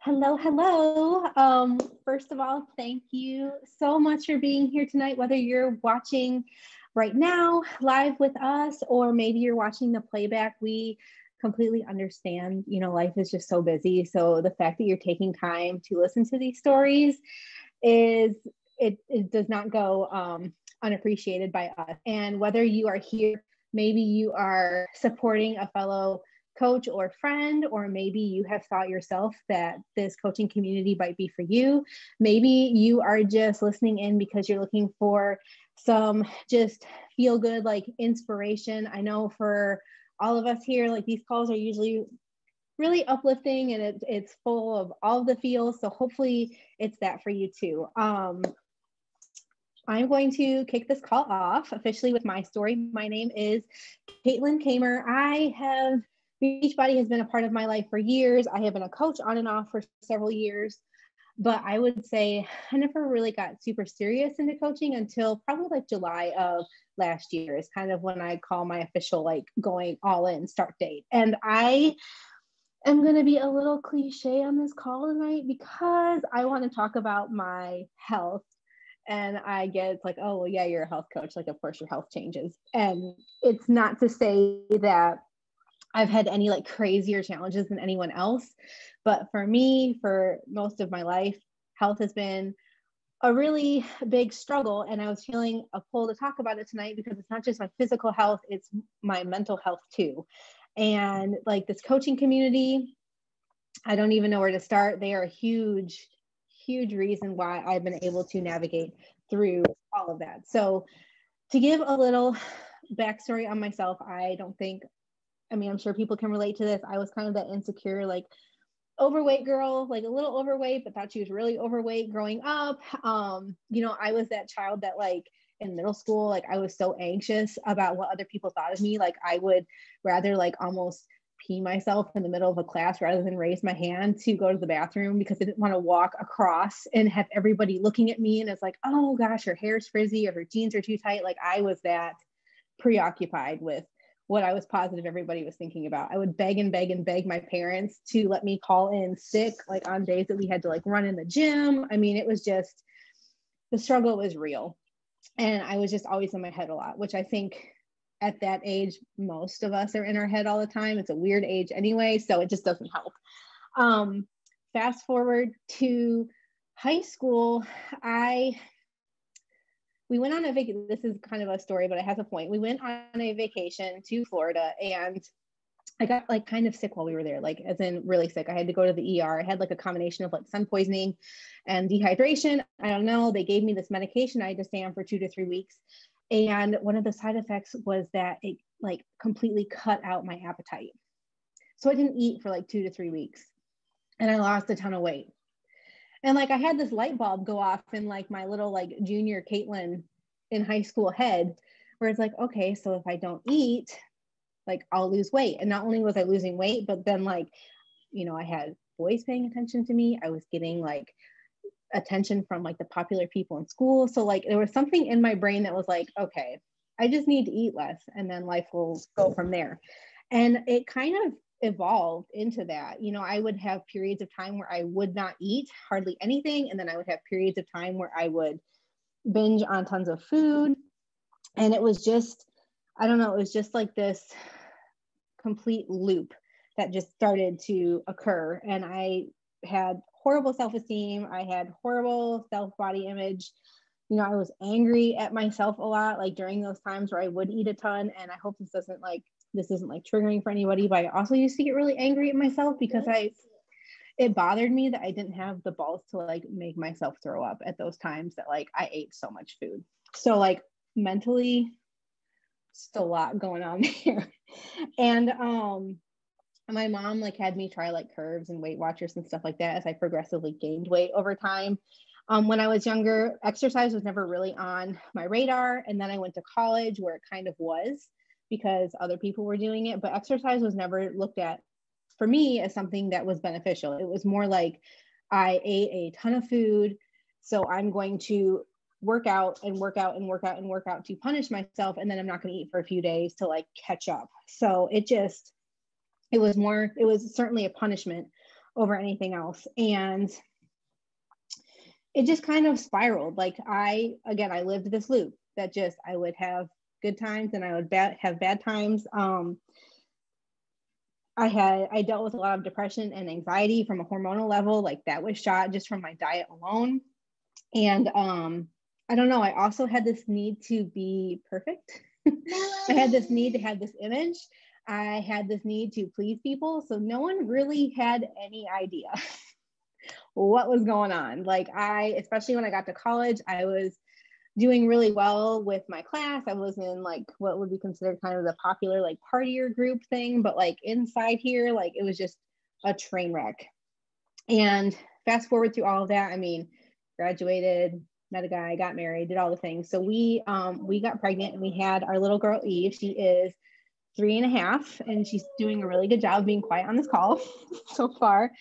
Hello, hello. First of all, thank you so much for being here tonight, whether you're watching right now live with us, or maybe you're watching the playback. We completely understand, life is just so busy. So the fact that you're taking time to listen to these stories is, it does not go unappreciated by us. And whether you are here, maybe you are supporting a fellow coach or friend, or maybe you have thought yourself that this coaching community might be for you. Maybe you are just listening in because you're looking for some just feel good, like inspiration. I know for all of us here, like these calls are usually really uplifting and it's full of all the feels. So hopefully it's that for you too. I'm going to kick this call off officially with my story. My name is Caitlin Kamer. Beachbody has been a part of my life for years. I have been a coach on and off for several years, but I would say I never really got super serious into coaching until probably like July of last year is kind of when I call my official like going all in start date. And I am going to be a little cliche on this call tonight because I want to talk about my health. And I get it's like, oh, well, yeah, you're a health coach. Like, of course, your health changes. And it's not to say that I've had any like crazier challenges than anyone else. But for me, for most of my life, health has been a really big struggle. And I was feeling a pull to talk about it tonight because it's not just my physical health, it's my mental health too. And like this coaching community, I don't even know where to start. They are a huge reason why I've been able to navigate through all of that. So to give a little backstory on myself, I'm sure people can relate to this. I was kind of that insecure, like overweight girl, like a little overweight, but thought she was really overweight growing up. I was that child that like in middle school, like I was so anxious about what other people thought of me. Like I would rather like almost pee myself in the middle of a class rather than raise my hand to go to the bathroom because I didn't want to walk across and have everybody looking at me and it's like, oh gosh, her hair's frizzy or her jeans are too tight. Like I was that preoccupied with what I was positive everybody was thinking about. I would beg and beg and beg my parents to let me call in sick, like on days that we had to like run in the gym. I mean, it was just, the struggle was real. And I was just always in my head a lot, which I think at that age, most of us are in our head all the time. It's a weird age anyway, so it just doesn't help. Fast forward to high school, we went on a vacation. This is kind of a story, but it has a point. We went on a vacation to Florida and I got like kind of sick while we were there, like as in really sick. I had to go to the ER. I had like a combination of like sun poisoning and dehydration. I don't know. They gave me this medication I had to stay on for 2 to 3 weeks. And one of the side effects was that it like completely cut out my appetite. So I didn't eat for like 2 to 3 weeks and I lost a ton of weight. And like I had this light bulb go off in like my little like junior Caitlin in high school head where it's like, okay, so if I don't eat, like I'll lose weight. And not only was I losing weight, but then like, I had boys paying attention to me. I was getting like attention from like the popular people in school. So like there was something in my brain that was like, okay, I just need to eat less and then life will go from there. And it kind of evolved into that. I would have periods of time where I would not eat hardly anything. And then I would have periods of time where I would binge on tons of food. And it was just, I don't know, it was just like this complete loop that just started to occur. And I had horrible self-esteem. I had horrible self-body image. I was angry at myself a lot, like during those times where I would eat a ton. And I hope this isn't like triggering for anybody, but I also used to get really angry at myself because it bothered me that I didn't have the balls to like make myself throw up at those times that like I ate so much food. So like mentally, still a lot going on there. And my mom like had me try like curves and Weight Watchers and stuff like that as I progressively gained weight over time. When I was younger, exercise was never really on my radar. And then I went to college where it kind of was because other people were doing it, but exercise was never looked at for me as something that was beneficial. It was more like I ate a ton of food, so I'm going to work out and work out and work out and work out to punish myself. And then I'm not going to eat for a few days to like catch up. So it was certainly a punishment over anything else. And it just kind of spiraled. Like I lived this loop that just, I would have good times and I would have bad times. I dealt with a lot of depression and anxiety from a hormonal level, like that was shot just from my diet alone. And I don't know, I also had this need to be perfect. I had this need to have this image. I had this need to please people. So no one really had any idea what was going on. Like especially when I got to college, I was doing really well with my class. I was in like what would be considered kind of the popular like partier group thing, but like inside here, like it was just a train wreck. And fast forward through all of that, I mean, graduated, met a guy, got married, did all the things. So we got pregnant and we had our little girl Eve. She is 3.5 and she's doing a really good job being quiet on this call so far.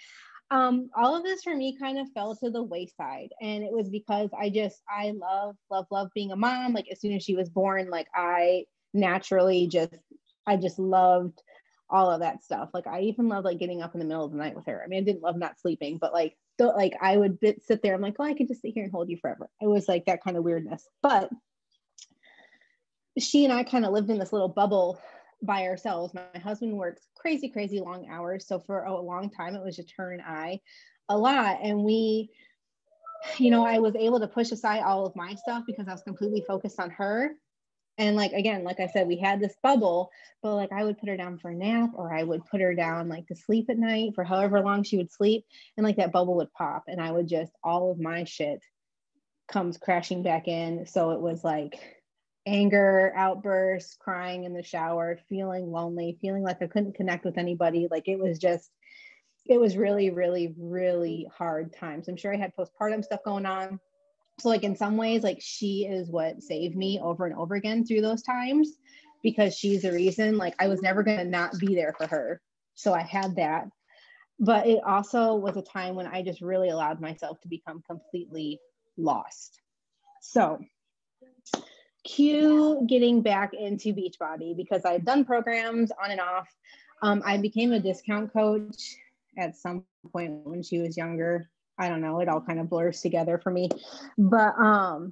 All of this for me kind of fell to the wayside, and it was because I love being a mom. Like as soon as she was born, like I just loved all of that stuff. Like I even loved like getting up in the middle of the night with her. I mean, I didn't love not sleeping, but like I would sit there. I'm like, oh, I could just sit here and hold you forever. It was like that kind of weirdness. But she and I kind of lived in this little bubble by ourselves. My husband works crazy long hours. So for a long time, it was just her and I a lot. And I was able to push aside all of my stuff because I was completely focused on her. And like, again, like I said, we had this bubble, but like I would put her down for a nap or I would put her down like to sleep at night for however long she would sleep. And like that bubble would pop and I would just, all of my shit comes crashing back in. So it was like anger, outbursts, crying in the shower, feeling lonely, feeling like I couldn't connect with anybody. Like it was really hard times. I'm sure I had postpartum stuff going on. So like in some ways, like she is what saved me over and over again through those times because she's the reason. Like I was never going to not be there for her. So I had that. But it also was a time when I just really allowed myself to become completely lost. So cue getting back into Beachbody because I had done programs on and off. I became a discount coach at some point when she was younger. I don't know, it all kind of blurs together for me. But I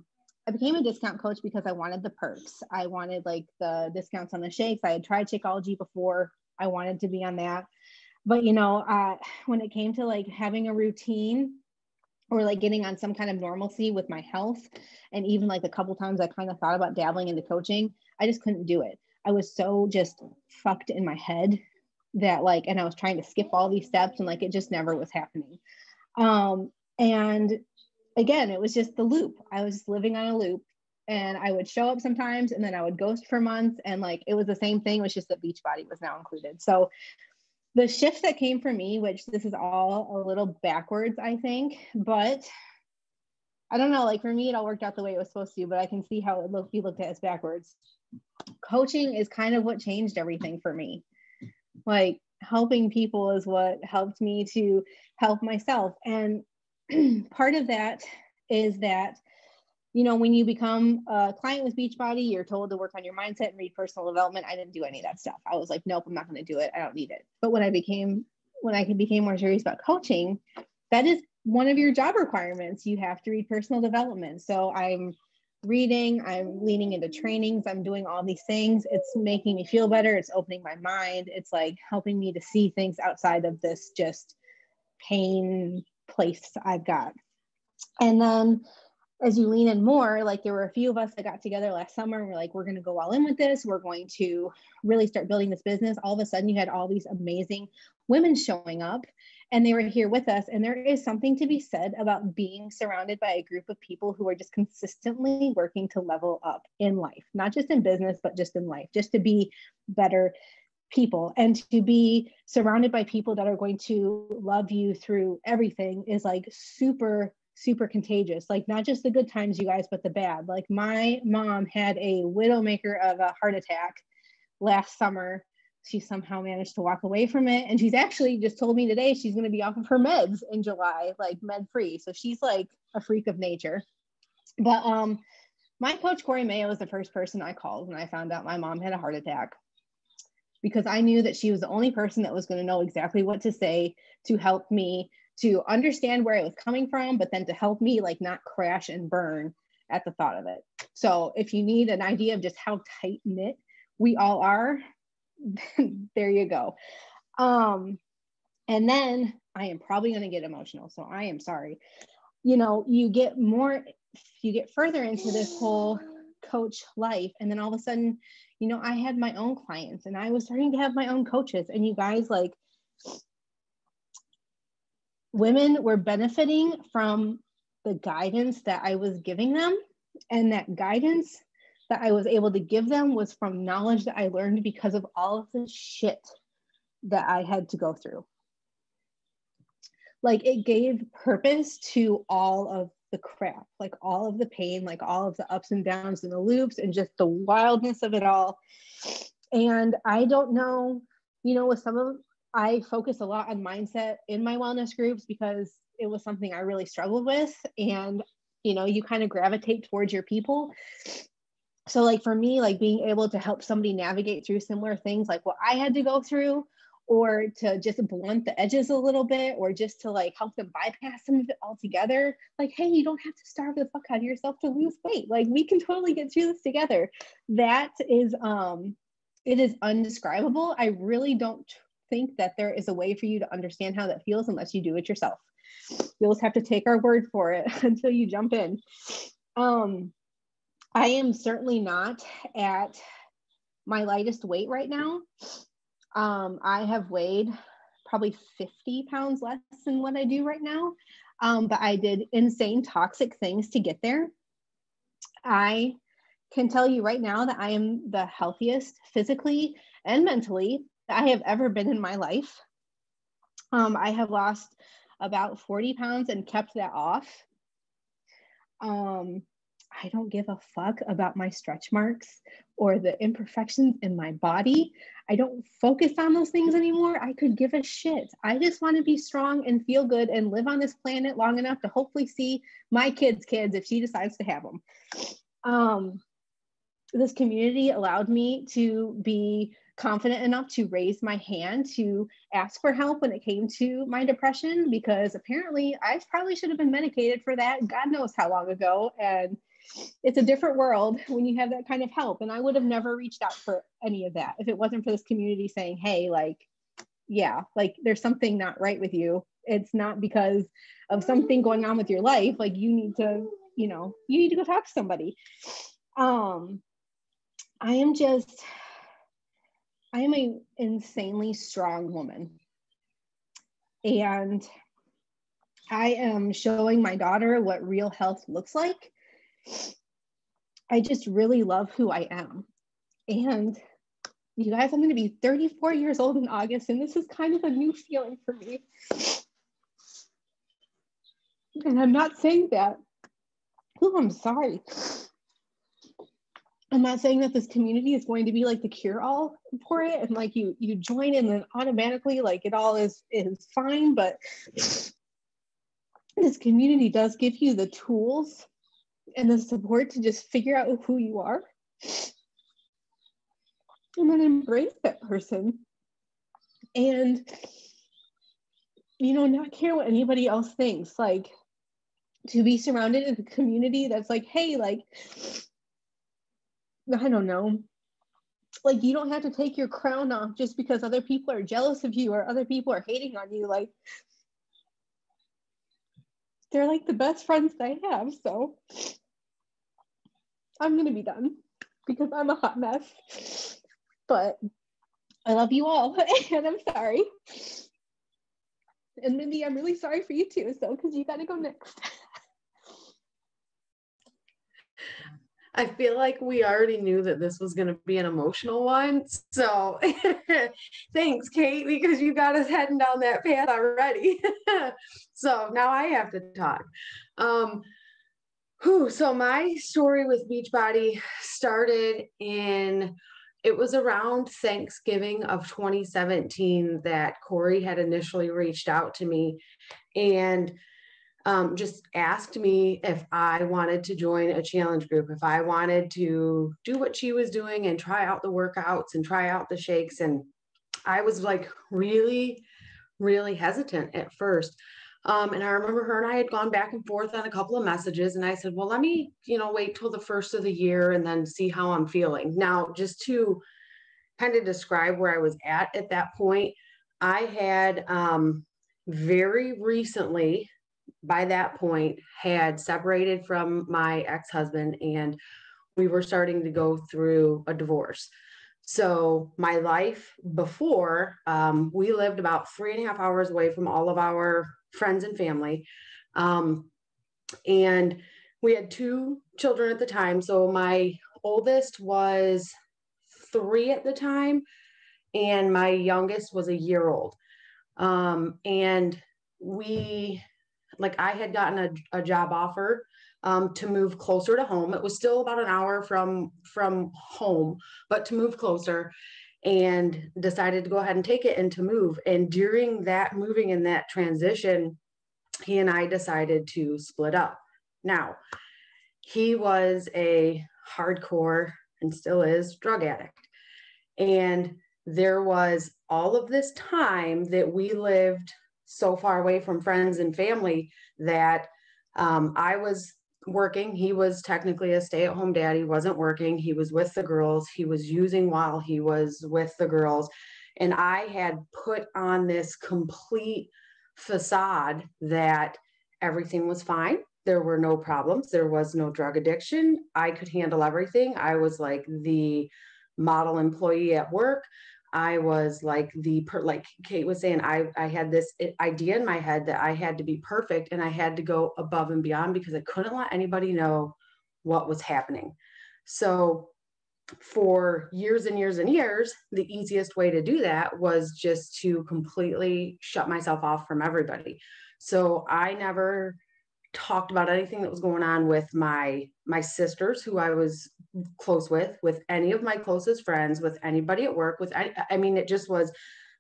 became a discount coach because I wanted the perks. I wanted like the discounts on the shakes. I had tried Shakeology before. I wanted to be on that. But when it came to like having a routine or like getting on some kind of normalcy with my health, and even like a couple times I kind of thought about dabbling into coaching, I just couldn't do it. I was so just fucked in my head that like, and I was trying to skip all these steps and like it just never was happening. And again, it was just the loop. I was living on a loop and I would show up sometimes and then I would ghost for months. And like, it was the same thing. It was just that Beachbody was now included. So the shift that came for me, which this is all a little backwards, I think, but I don't know, like for me, it all worked out the way it was supposed to, but I can see how it be looked at as backwards. Coaching is kind of what changed everything for me. Like helping people is what helped me to help myself. And part of that is that, when you become a client with Beachbody, you're told to work on your mindset and read personal development. I didn't do any of that stuff. I was like, nope, I'm not going to do it. I don't need it. But when I became more serious about coaching, that is one of your job requirements. You have to read personal development. So I'm reading, I'm leaning into trainings, I'm doing all these things. It's making me feel better. It's opening my mind. It's like helping me to see things outside of this just pain place I've got. And then as you lean in more, like there were a few of us that got together last summer and we're like, we're going to go all in with this. We're going to really start building this business. All of a sudden you had all these amazing women showing up and they were here with us. And there is something to be said about being surrounded by a group of people who are just consistently working to level up in life, not just in business, but just in life, just to be better people and to be surrounded by people that are going to love you through everything is like super contagious. Like not just the good times, you guys, but the bad. Like my mom had a widowmaker of a heart attack last summer. She somehow managed to walk away from it. And she's actually just told me today she's going to be off of her meds in July, like med free. So she's like a freak of nature. But my coach, Corey Mayo, was the first person I called when I found out my mom had a heart attack. because I knew that she was the only person that was going to know exactly what to say to help me to understand where it was coming from, but then to help me like not crash and burn at the thought of it. So if you need an idea of just how tight knit we all are, there you go. And then I am probably going to get emotional, so I am sorry. You know, you get further into this whole coach life, and then all of a sudden, you know, I had my own clients and I was starting to have my own coaches, and you guys, like, women were benefiting from the guidance that I was giving them, and that guidance that I was able to give them was from knowledge that I learned because of all of the shit that I had to go through. Like, it gave purpose to all of the crap, like all of the pain, like all of the ups and downs and the loops and just the wildness of it all. And I don't know, you know, I focus a lot on mindset in my wellness groups because it was something I really struggled with. And, you know, you kind of gravitate towards your people. So like for me, like being able to help somebody navigate through similar things, like what I had to go through, or to just blunt the edges a little bit, or just to like help them bypass some of it altogether. Like, hey, you don't have to starve the fuck out of yourself to lose weight. Like, we can totally get through this together. That is, it is undescribable. I really don't think that there is a way for you to understand how that feels unless you do it yourself. You'll just have to take our word for it until you jump in. I am certainly not at my lightest weight right now. I have weighed probably 50 pounds less than what I do right now. But I did insane toxic things to get there. I can tell you right now that I am the healthiest physically and mentally that I have ever been in my life. I have lost about 40 pounds and kept that off. I don't give a fuck about my stretch marks or the imperfections in my body. I don't focus on those things anymore. I could give a shit. I just want to be strong and feel good and live on this planet long enough to hopefully see my kids' kids if she decides to have them. This community allowed me to be confident enough to raise my hand to ask for help when it came to my depression, because apparently I probably should have been medicated for that God knows how long ago. And it's a different world when you have that kind of help. And I would have never reached out for any of that if it wasn't for this community saying, hey, like, yeah, like there's something not right with you. It's not because of something going on with your life. Like, you need to, you know, you need to go talk to somebody. I am an insanely strong woman. And I am showing my daughter what real health looks like. I just really love who I am. And you guys, I'm going to be 34 years old in August, and this is kind of a new feeling for me. And I'm not saying that, oh, I'm sorry. I'm not saying that this community is going to be like the cure-all for it, and like you join and then automatically like it all is fine, but this community does give you the tools and the support to just figure out who you are and then embrace that person and, you know, not care what anybody else thinks. Like, to be surrounded in a community that's like, hey, like, I don't know, like, you don't have to take your crown off just because other people are jealous of you or other people are hating on you. Like, they're like the best friends that I have. So I'm going to be done because I'm a hot mess, but I love you all and I'm sorry. And Mindy, I'm really sorry for you too. So, because you got to go next. I feel like we already knew that this was going to be an emotional one. So thanks, Kate, because you got us heading down that path already. So now I have to talk. So my story with Beachbody started it was around Thanksgiving of 2017 that Corey had initially reached out to me. And just asked me if I wanted to join a challenge group, if I wanted to do what she was doing and try out the workouts and try out the shakes. And I was like really, really hesitant at first. And I remember her and I had gone back and forth on a couple of messages, and I said, well, let me, wait till the first of the year and then see how I'm feeling. Now, just to kind of describe where I was at that point, I had very recently, by that point, had separated from my ex-husband, and we were starting to go through a divorce. So my life before, we lived about 3.5 hours away from all of our friends and family. And we had 2 children at the time. So my oldest was 3 at the time, and my youngest was a year old. And I had gotten a job offer to move closer to home. It was still about an hour from home, but to move closer, and decided to go ahead and take it and to move. And during that moving and that transition, he and I decided to split up. Now, he was a hardcore, and still is, drug addict. And there was all of this time that we lived so far away from friends and family that I was working. He was technically a stay-at-home dad. He wasn't working. He was with the girls. He was using while he was with the girls. And I had put on this complete facade that everything was fine. There were no problems. There was no drug addiction. I could handle everything. I was like the model employee at work. I was like like Kate was saying, I had this idea in my head that I had to be perfect, and I had to go above and beyond because I couldn't let anybody know what was happening. So for years and years and years, the easiest way to do that was just to completely shut myself off from everybody. So I never talked about anything that was going on with my sisters, who I was close with any of my closest friends, with anybody at work, I mean, it just was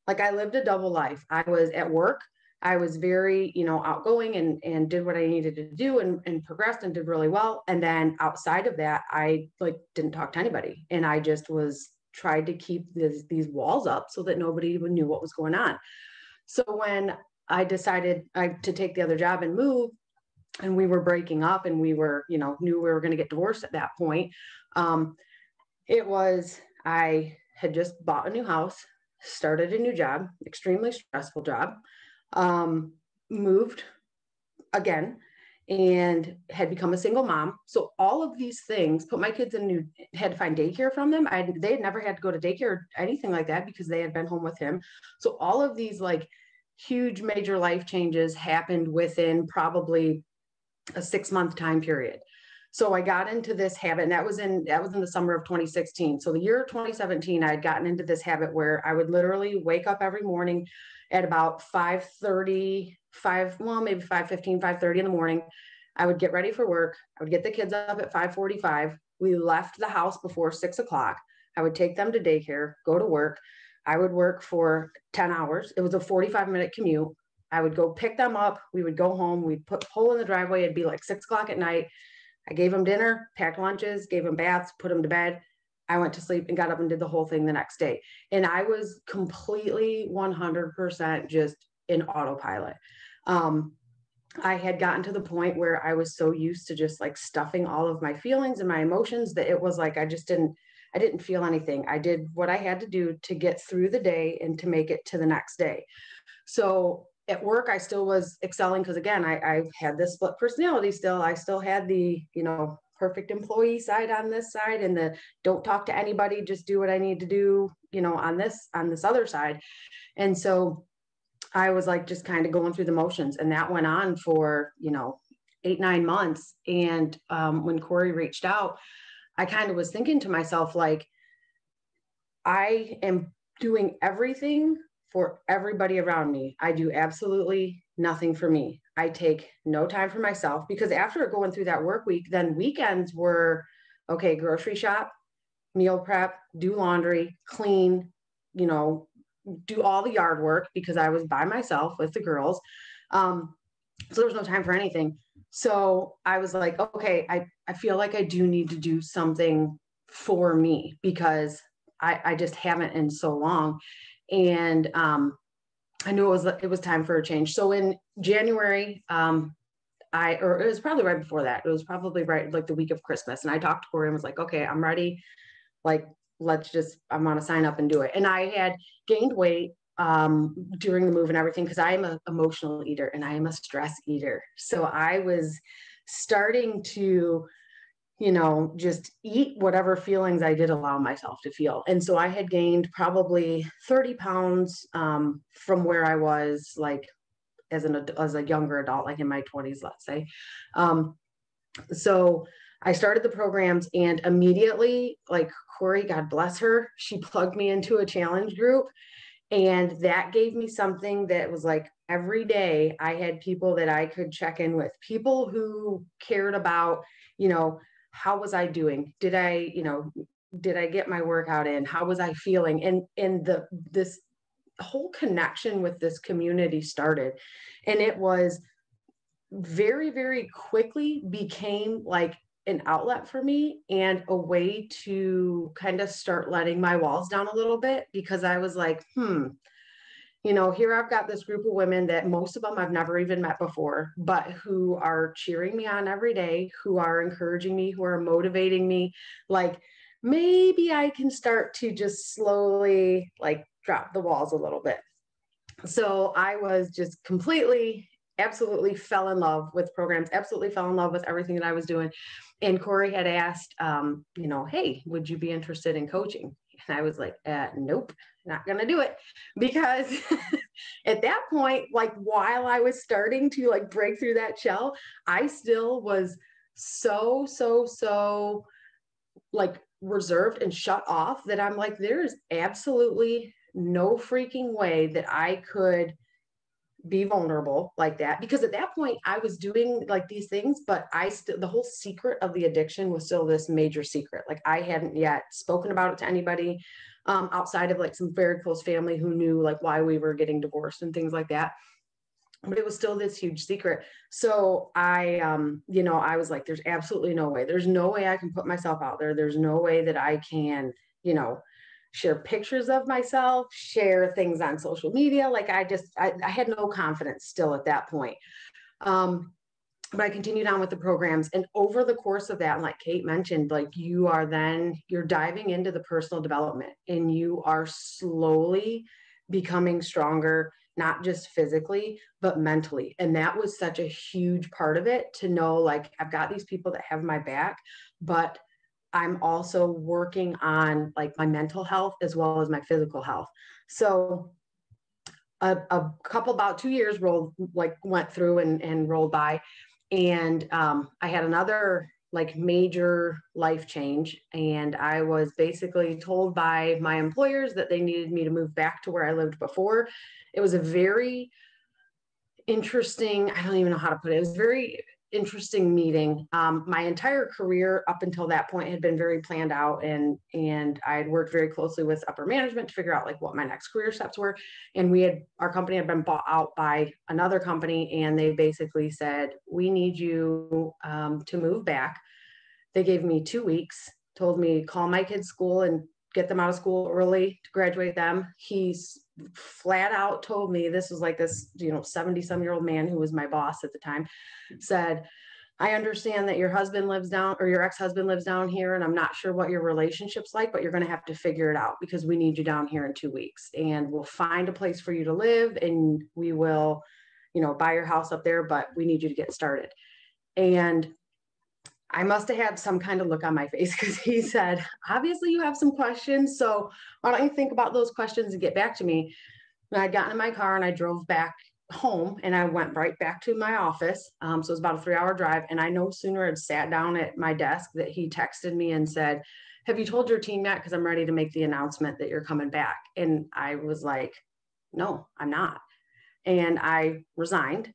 like I lived a double life. I was at work. I was very, outgoing and did what I needed to do and progressed and did really well. And then outside of that, I didn't talk to anybody. And I just tried to keep these walls up so that nobody even knew what was going on. So when I decided to take the other job and move, and we were breaking up, and we were, knew we were going to get divorced at that point. I had just bought a new house, started a new job, extremely stressful job, moved again, and had become a single mom. So all of these things put my kids had to find daycare from them. They had never had to go to daycare or anything like that because they had been home with him. So all of these huge major life changes happened within probably a 6-month time period. So I got into this habit, and that was in the summer of 2016. So the year 2017, I had gotten into this habit where I would literally wake up every morning at about 5:30, maybe 5:15, 5:30 in the morning. I would get ready for work. I would get the kids up at 5:45. We left the house before 6 o'clock. I would take them to daycare, go to work. I would work for 10 hours. It was a 45-minute commute. I would go pick them up. We would go home. We'd pull in the driveway. It'd be like 6 o'clock at night. I gave them dinner, packed lunches, gave them baths, put them to bed. I went to sleep and got up and did the whole thing the next day. And I was completely 100% just in autopilot. I had gotten to the point where I was so used to just stuffing all of my feelings and my emotions that it was like I didn't feel anything. I did what I had to do to get through the day and to make it to the next day. So at work, I still was excelling because, again, I had this split personality still. I still had the, perfect employee side on this side, and the don't talk to anybody, just do what I need to do, on this other side. And so I was just kind of going through the motions, and that went on for, 8-9 months. And when Corey reached out, I kind of was thinking to myself, I am doing everything for everybody around me. I do absolutely nothing for me. I take no time for myself, because after going through that work week, then weekends were, okay, grocery shop, meal prep, do laundry, clean, do all the yard work because I was by myself with the girls. So there was no time for anything. So I was like, okay, I feel like I do need to do something for me because I just haven't in so long. And I knew it was time for a change. So in January, or it was probably right before that. It was probably right like the week of Christmas. And I talked to Corey and was like, okay, I'm ready. Like, I'm going to sign up and do it. And I had gained weight during the move and everything, because I am an emotional eater and I am a stress eater. So I was starting to, just eat whatever feelings I did allow myself to feel. And so I had gained probably 30 pounds from where I was like as a younger adult, like in my 20s, let's say. So I started the programs, and immediately, like Corey, God bless her, she plugged me into a challenge group. And that gave me something that was like every day I had people that I could check in with, people who cared about, how was I doing? Did I get my workout in? How was I feeling? And this whole connection with this community started. And it was very, very quickly became like an outlet for me and a way to kind of start letting my walls down a little bit, because I was like, here I've got this group of women that most of them I've never even met before, but who are cheering me on every day, who are encouraging me, who are motivating me. Like, maybe I can start to just slowly like drop the walls a little bit. So I was just absolutely fell in love with programs, absolutely fell in love with everything that I was doing. And Corey had asked, hey, would you be interested in coaching? And I was like, nope, not going to do it. Because at that point, like while I was starting to like break through that shell, I still was so like reserved and shut off that I'm like, there's absolutely no freaking way that I could be vulnerable like that. Because at that point I was doing like these things, but the whole secret of the addiction was still this major secret. Like I hadn't yet spoken about it to anybody outside of like some very close family who knew like why we were getting divorced and things like that. But it was still this huge secret. So I was like, there's absolutely no way. There's no way I can put myself out there. There's no way that I can, share pictures of myself, share things on social media. Like I had no confidence still at that point. But I continued on with the programs, and over the course of that, and like Kate mentioned, like you're diving into the personal development, and you are slowly becoming stronger, not just physically, but mentally. And that was such a huge part of it, to know like I've got these people that have my back, but I'm also working on like my mental health as well as my physical health. So a couple, about 2 years went through and rolled by. And I had another like major life change. And I was basically told by my employers that they needed me to move back to where I lived before. It was a very interesting, I don't even know how to put it. It was very interesting meeting. My entire career up until that point had been very planned out, and I had worked very closely with upper management to figure out like what my next career steps were. And our company had been bought out by another company, and they basically said, we need you to move back. They gave me 2 weeks, told me call my kids' school and get them out of school early to graduate them. He's flat out told me, this was like this 70-some-year-old man who was my boss at the time, said, I understand that your husband lives down, or your ex-husband lives down here, and I'm not sure what your relationship's like, but you're going to have to figure it out, because we need you down here in 2 weeks, and we'll find a place for you to live, and we will buy your house up there, but we need you to get started. And I must have had some kind of look on my face, because he said, obviously you have some questions, so why don't you think about those questions and get back to me. And I got in my car and I drove back home, and I went right back to my office. So it was about a 3-hour drive. And I no sooner had sat down at my desk that he texted me and said, have you told your team yet? Because I'm ready to make the announcement that you're coming back. And I was like, no, I'm not. And I resigned.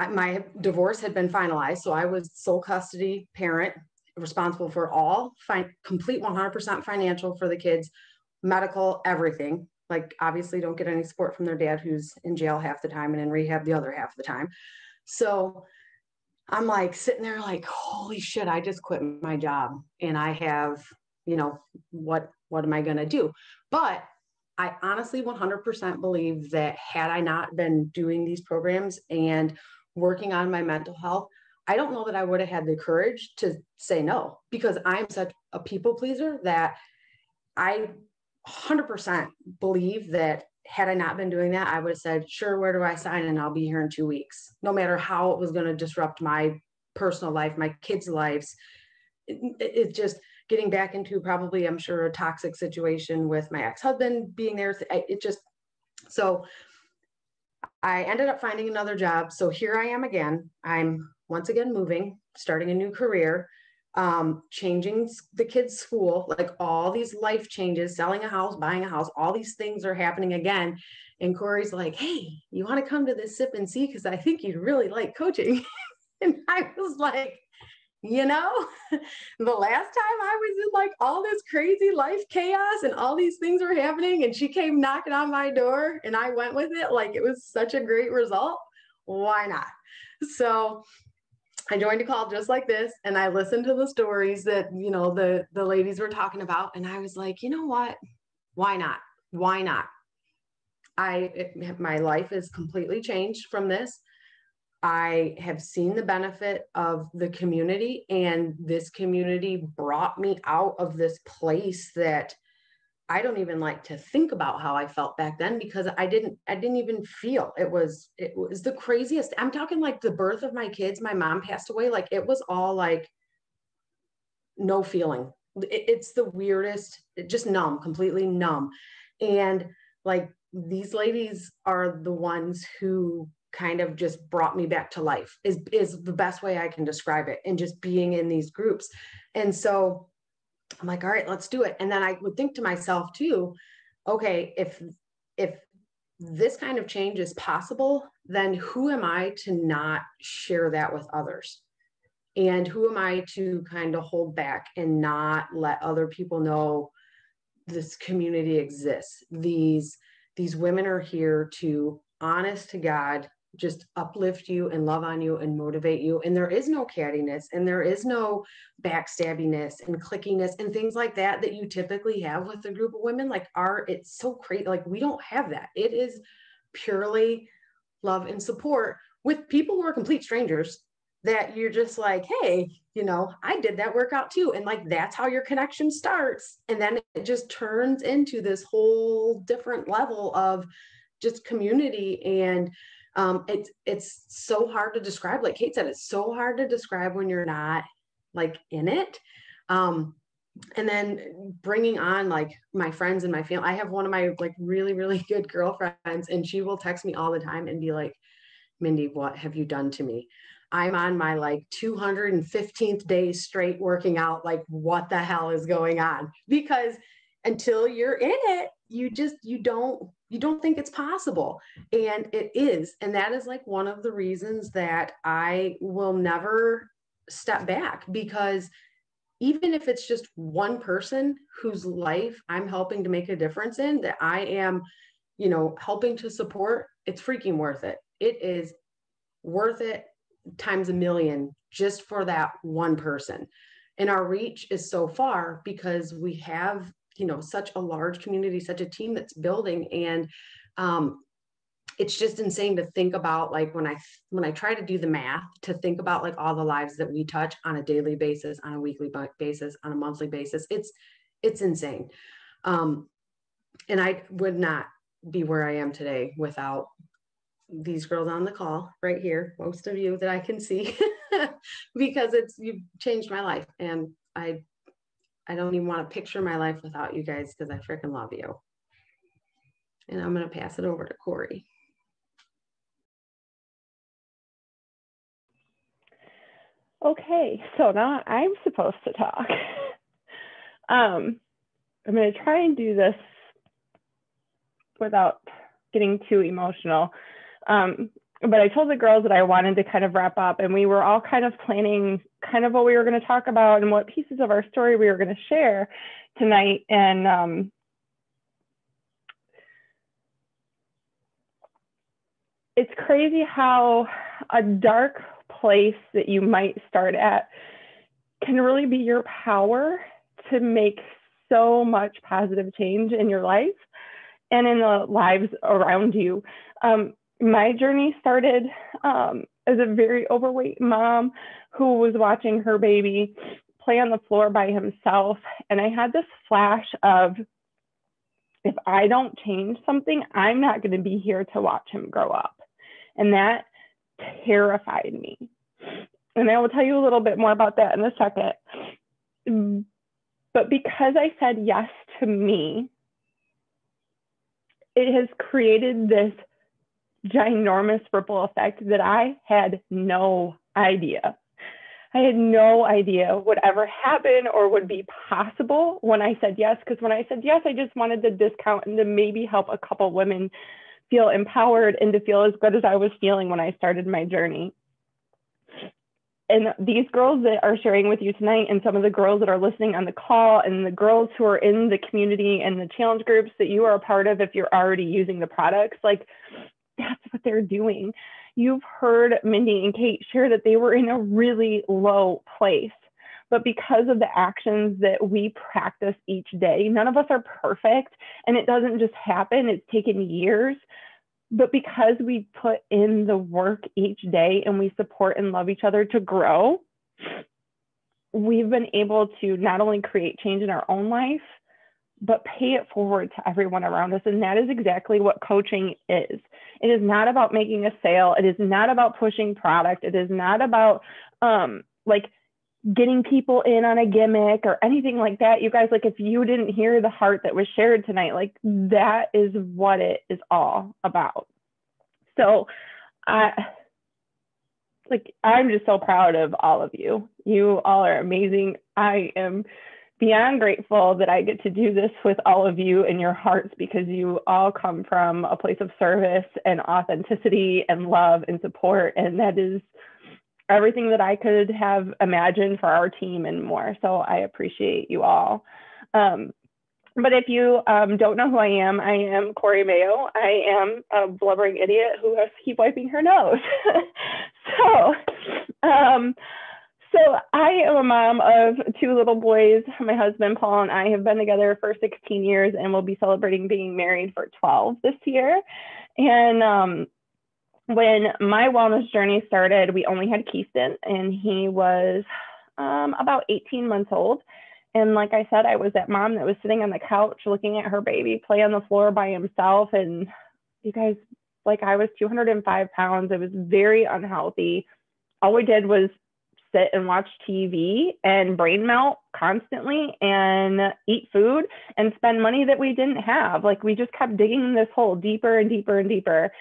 My divorce had been finalized, so I was sole custody parent, responsible for all complete 100% financial for the kids, medical, everything. like obviously don't get any support from their dad, who's in jail half the time and in rehab the other half of the time. So I'm like sitting there like, holy shit, I just quit my job and I have, you know, what am I going to do? But I honestly 100% believe that had I not been doing these programs and working on my mental health, I don't know that I would have had the courage to say no, because I'm such a people pleaser that I 100% believe that had I not been doing that, I would have said, sure, where do I sign? And I'll be here in 2 weeks, no matter how it was going to disrupt my personal life, my kids' lives. It just getting back into probably, I'm sure, a toxic situation with my ex-husband being there. So I ended up finding another job. So here I am again. I'm once again moving, starting a new career, changing the kids' school, like all these life changes, selling a house, buying a house, all these things are happening again. And Corey's like, hey, you want to come to this sip and see? Because I think you'd really like coaching. And I was like, you know, the last time I was in like all this crazy life chaos and all these things were happening and she came knocking on my door and I went with it, like it was such a great result. Why not? So I joined a call just like this and I listened to the stories that, you know, the ladies were talking about. And I was like, you know what? Why not? Why not? My life is completely changed from this. I have seen the benefit of the community, and this community brought me out of this place that I don't even like to think about how I felt back then, because I didn't even feel it was the craziest. I'm talking like the birth of my kids. My mom passed away. Like it was all like no feeling. It's the weirdest, just numb, completely numb. And like these ladies are the ones who kind of just brought me back to life is the best way I can describe it. And just being in these groups. And so I'm like, all right, let's do it. And then I would think to myself too, okay, if this kind of change is possible, then who am I to not share that with others? And who am I to kind of hold back and not let other people know this community exists? These women are here to, honest to God, just uplift you and love on you and motivate you. And there is no cattiness and there is no backstabbiness and clickiness and things like that you typically have with a group of women. Like it's so crazy. Like we don't have that. It is purely love and support with people who are complete strangers that you're just like, hey, you know, I did that workout too. And like, that's how your connection starts. And then it just turns into this whole different level of just community. And it's so hard to describe. Like Kate said, it's so hard to describe when you're not like in it. And then bringing on like my friends and my family. I have one of my like really, really good girlfriends, and she will text me all the time and be like, Mindy, what have you done to me? I'm on my like 215th day straight working out. Like, what the hell is going on? Because until you're in it, you don't think it's possible. And it is. And that is like one of the reasons that I will never step back, because even if it's just one person whose life I'm helping to make a difference in, that I am, you know, helping to support, it's freaking worth it. It is worth it times a million just for that one person. And our reach is so far because we have, you know, such a large community, such a team that's building. And it's just insane to think about, like when I try to do the math, to think about like all the lives that we touch on a daily basis, on a weekly basis, on a monthly basis. It's insane. And I would not be where I am today without these girls on the call right here, most of you that I can see, because you've changed my life. And I don't even want to picture my life without you guys, because I freaking love you. And I'm going to pass it over to Corey. Okay, so now I'm supposed to talk. I'm going to try and do this without getting too emotional. But I told the girls that I wanted to kind of wrap up, and we were all kind of planning kind of what we were going to talk about and what pieces of our story we were going to share tonight. And it's crazy how a dark place that you might start at can really be your power to make so much positive change in your life and in the lives around you. My journey started as a very overweight mom who was watching her baby play on the floor by himself. And I had this flash of, if I don't change something, I'm not going to be here to watch him grow up. And that terrified me. And I will tell you a little bit more about that in a second. But because I said yes to me, it has created this ginormous ripple effect that I had no idea. I had no idea would ever happen or would be possible when I said yes. Because when I said yes, I just wanted the discount and to maybe help a couple women feel empowered and to feel as good as I was feeling when I started my journey. And these girls that are sharing with you tonight, and some of the girls that are listening on the call, and the girls who are in the community and the challenge groups that you are a part of, if you're already using the products, like, that's what they're doing. You've heard Mindy and Kate share that they were in a really low place, but because of the actions that we practice each day, none of us are perfect, and it doesn't just happen. It's taken years. But because we put in the work each day and we support and love each other to grow, we've been able to not only create change in our own life, but pay it forward to everyone around us. And that is exactly what coaching is. It is not about making a sale. It is not about pushing product. It is not about like getting people in on a gimmick or anything like that. You guys, like, if you didn't hear the heart that was shared tonight, like, that is what it is all about. So I'm just so proud of all of you. You all are amazing. I am beyond grateful that I get to do this with all of you in your hearts, because you all come from a place of service and authenticity and love and support. And that is everything that I could have imagined for our team and more. So I appreciate you all. But if you don't know who I am Corey Mayo. I am a blubbering idiot who has to keep wiping her nose. So I am a mom of 2 little boys. My husband, Paul, and I have been together for 16 years and we'll be celebrating being married for 12 this year. And when my wellness journey started, we only had Keyston, and he was about 18 months old. And like I said, I was that mom that was sitting on the couch looking at her baby play on the floor by himself. And you guys, like, I was 205 pounds. It was very unhealthy. All we did was sit and watch TV and brain melt constantly and eat food and spend money that we didn't have. Like, we just kept digging this hole deeper and deeper and deeper.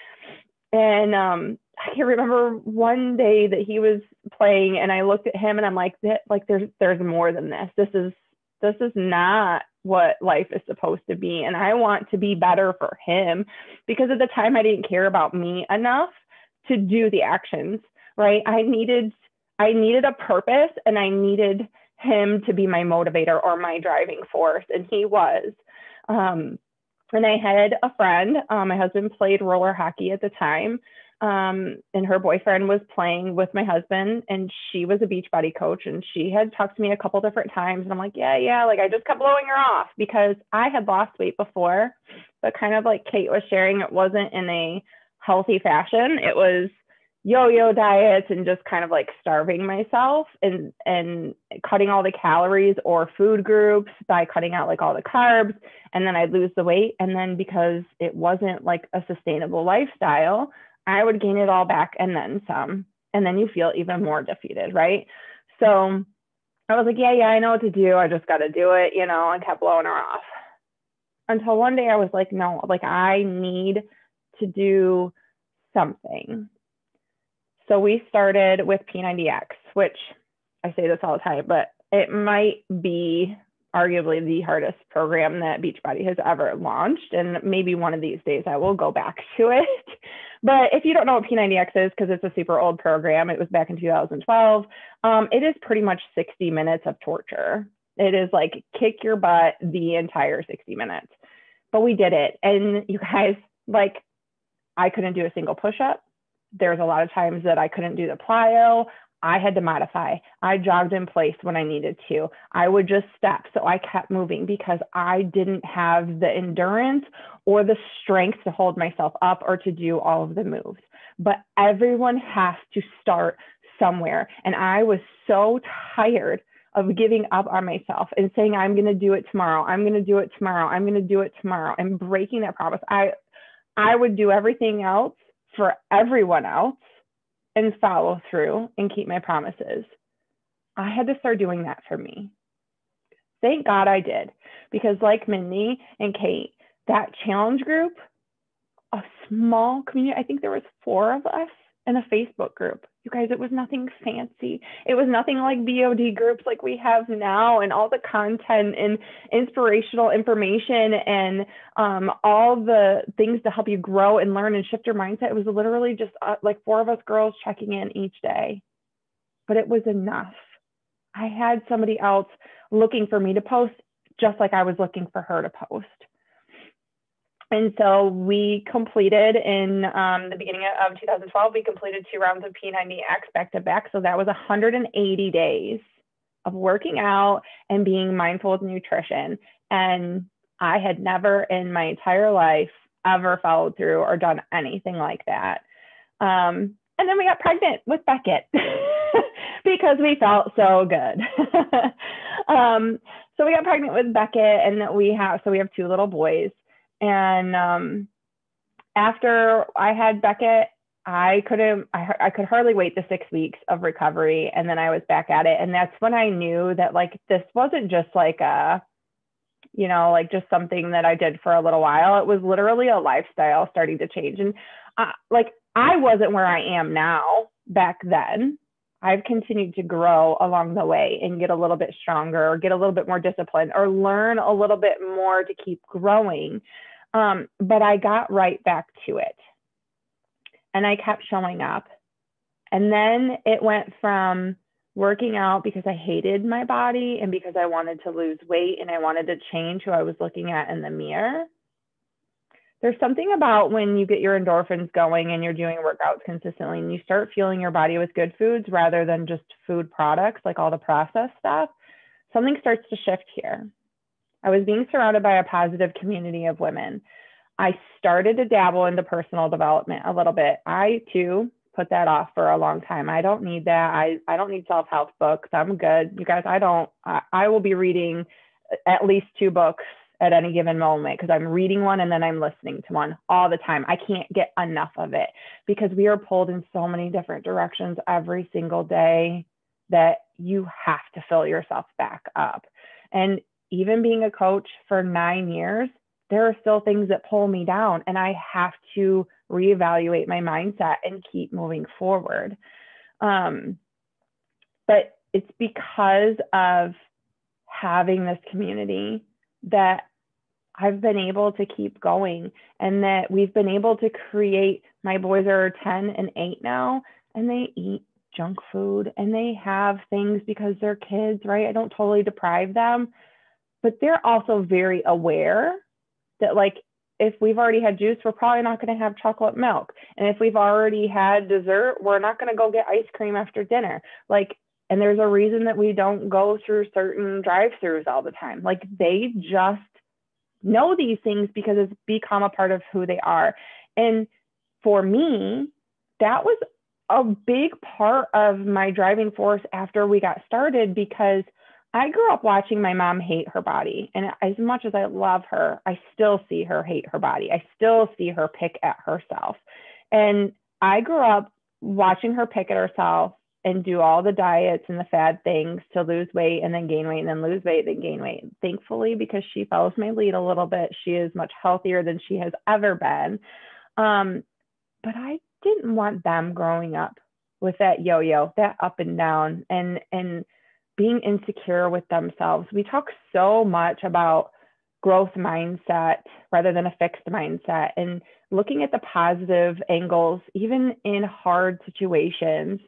And I can remember one day that he was playing and I looked at him and I'm like, there's more than this. This is not what life is supposed to be. And I want to be better for him, because at the time I didn't care about me enough to do the actions, right? I needed a purpose, and I needed him to be my motivator or my driving force. And he was. And I had a friend, my husband played roller hockey at the time, and her boyfriend was playing with my husband, and she was a Beachbody coach, and she had talked to me a couple different times. And I'm like, yeah. Like, I just kept blowing her off because I had lost weight before, but kind of like Kate was sharing, it wasn't in a healthy fashion. It was yo-yo diets and just kind of like starving myself and cutting all the calories or food groups by cutting out like all the carbs, and then I'd lose the weight. And then because it wasn't like a sustainable lifestyle, I would gain it all back and then some. And then you feel even more defeated, right? So I was like, yeah, I know what to do. I just got to do it, and kept blowing her off. Until one day I was like, no, like, I need to do something. So we started with P90X, which I say this all the time, but it might be arguably the hardest program that Beachbody has ever launched. And maybe one of these days I will go back to it. But if you don't know what P90X is, because it's a super old program, it was back in 2012. It is pretty much 60 minutes of torture. It is like kick your butt the entire 60 minutes. But we did it. And you guys, like, I couldn't do a single push-up. There's a lot of times that I couldn't do the plyo. I had to modify. I jogged in place when I needed to. I would just step. So I kept moving because I didn't have the endurance or the strength to hold myself up or to do all of the moves. But everyone has to start somewhere. And I was so tired of giving up on myself and saying, I'm going to do it tomorrow. I'm going to do it tomorrow. I'm going to do it tomorrow, and breaking that promise. I would do everything else for everyone else and follow through and keep my promises. I had to start doing that for me. Thank God I did, because like Mindy and Kate, that challenge group, a small community, I think there was 4 of us in a Facebook group. You guys, it was nothing fancy. It was nothing like BOD groups like we have now, and all the content and inspirational information and all the things to help you grow and learn and shift your mindset. It was literally just like 4 of us girls checking in each day, but it was enough. I had somebody else looking for me to post just like I was looking for her to post. And so we completed in the beginning of 2012, we completed 2 rounds of P90X back to back. So that was 180 days of working out and being mindful with nutrition. And I had never in my entire life ever followed through or done anything like that. And then we got pregnant with Beckett because we felt so good. So we got pregnant with Beckett, and we have 2 little boys. And after I had Beckett, I could hardly wait the 6 weeks of recovery, and then I was back at it. And that's when I knew that like this wasn't just like a, you know, like just something that I did for a little while. It was literally a lifestyle starting to change. And like I wasn't where I am now back then. I've continued to grow along the way and get a little bit stronger, or get a little bit more disciplined, or learn a little bit more to keep growing. But I got right back to it, and I kept showing up. And then it went from working out because I hated my body and because I wanted to lose weight and I wanted to change who I was looking at in the mirror. There's something about when you get your endorphins going and you're doing workouts consistently and you start fueling your body with good foods rather than just food products, like all the processed stuff, something starts to shift here. I was being surrounded by a positive community of women. I started to dabble into personal development a little bit. I too put that off for a long time. I don't need that. I don't need self-help books. I'm good. You guys, I will be reading at least 2 books at any given moment, because I'm reading one and then I'm listening to one all the time. I can't get enough of it because we are pulled in so many different directions every single day that you have to fill yourself back up. And even being a coach for 9 years, there are still things that pull me down, and I have to reevaluate my mindset and keep moving forward. But it's because of having this community that I've been able to keep going, and that we've been able to create. My boys are 10 and 8 now, and they eat junk food and they have things because they're kids, right? I don't totally deprive them, but they're also very aware that like, if we've already had juice, we're probably not going to have chocolate milk. And if we've already had dessert, we're not going to go get ice cream after dinner. Like, and there's a reason that we don't go through certain drive-throughs all the time. Like, they just know these things because it's become a part of who they are. And for me, that was a big part of my driving force after we got started, because I grew up watching my mom hate her body. And as much as I love her, I still see her hate her body. I still see her pick at herself. And I grew up watching her pick at herself and do all the diets and the fad things to lose weight and then gain weight and then lose weight, then gain weight. Thankfully, because she follows my lead a little bit, she is much healthier than she has ever been. But I didn't want them growing up with that yo-yo, that up and down, and being insecure with themselves. We talk so much about growth mindset rather than a fixed mindset, and looking at the positive angles, even in hard situations.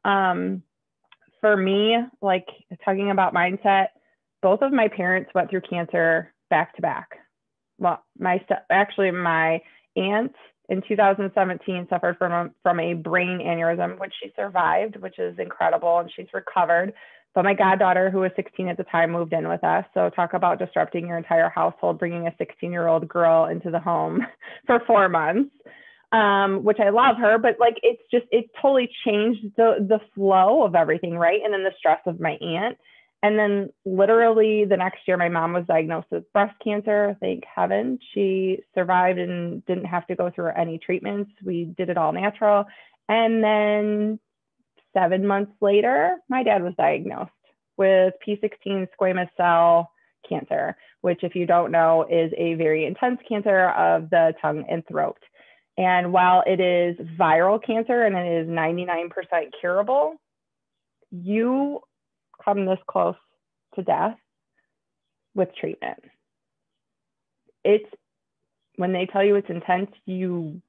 For me, like talking about mindset, both of my parents went through cancer back to back. Well, my aunt in 2017 suffered from a brain aneurysm, which she survived, which is incredible, and she's recovered. But my goddaughter, who was 16 at the time, moved in with us. So talk about disrupting your entire household, bringing a 16-year-old girl into the home for 4 months, which I love her, but like, it totally changed the flow of everything, right? And then the stress of my aunt. And then literally the next year, my mom was diagnosed with breast cancer. Thank heaven. She survived and didn't have to go through any treatments. We did it all natural. And then 7 months later, my dad was diagnosed with P16 squamous cell cancer, which, if you don't know, is a very intense cancer of the tongue and throat. And while it is viral cancer and it is 99% curable, you come this close to death with treatment. It's, when they tell you it's intense, you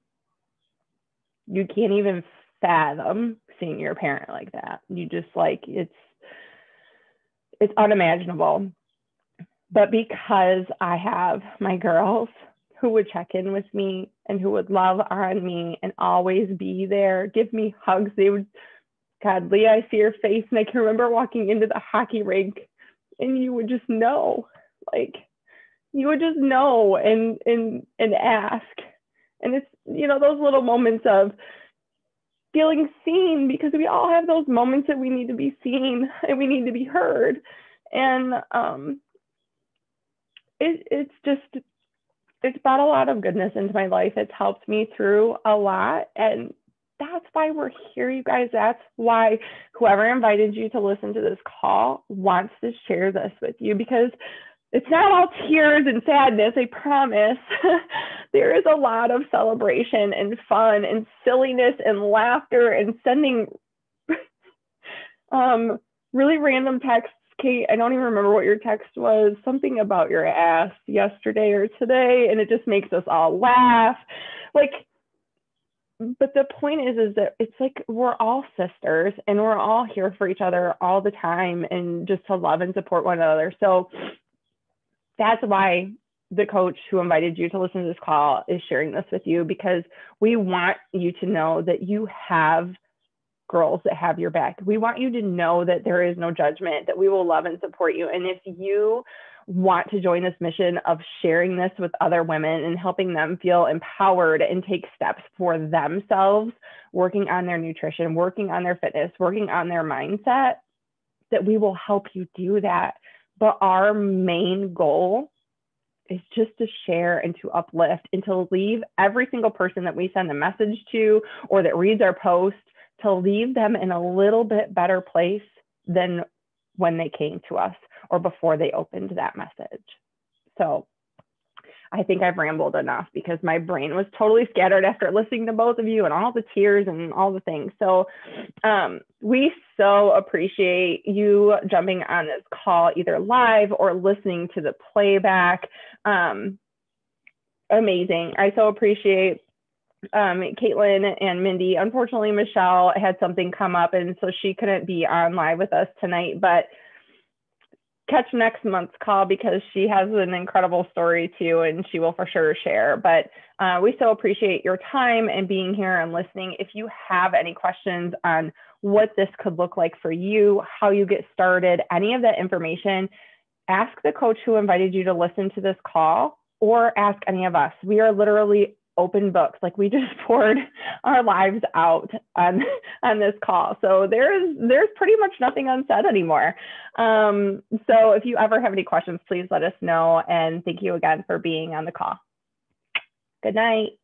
can't even fathom seeing your parent like that. You just like, it's unimaginable. But because I have my girls who would check in with me and who would love on me and always be there, give me hugs, they would, God, Leah, I see your face. And I can remember walking into the hockey rink and you would just know, like, you would just know and ask. And it's, you know, those little moments of feeling seen, because we all have those moments that we need to be seen and we need to be heard. And it's brought a lot of goodness into my life. It's helped me through a lot. And that's why we're here, you guys. That's why whoever invited you to listen to this call wants to share this with you, because it's not all tears and sadness, I promise. There is a lot of celebration and fun and silliness and laughter and sending really random texts. Kate, I don't even remember what your text was, something about your ass yesterday or today, and it just makes us all laugh. Like, but the point is that it's like we're all sisters and we're all here for each other all the time, and just to love and support one another. So that's why the coach who invited you to listen to this call is sharing this with you, because we want you to know that you have girls that have your back. We want you to know that there is no judgment, that we will love and support you. And if you want to join this mission of sharing this with other women and helping them feel empowered and take steps for themselves, working on their nutrition, working on their fitness, working on their mindset, that we will help you do that. But our main goal is just to share and to uplift and to leave every single person that we send a message to or that reads our post, to leave them in a little bit better place than when they came to us or before they opened that message. So I think I've rambled enough, because my brain was totally scattered after listening to both of you and all the tears and all the things. So we so appreciate you jumping on this call, either live or listening to the playback. Amazing. I so appreciate Caitlin and Mindy. Unfortunately, Michelle had something come up, and so she couldn't be on live with us tonight, but catch next month's call, because she has an incredible story too, and she will for sure share. But we so appreciate your time and being here and listening. If you have any questions on what this could look like for you, how you get started, any of that information, ask the coach who invited you to listen to this call, or ask any of us. We are literally open books. Like, we just poured our lives out on this call. So there's pretty much nothing unsaid anymore. So if you ever have any questions, please let us know. And thank you again for being on the call. Good night.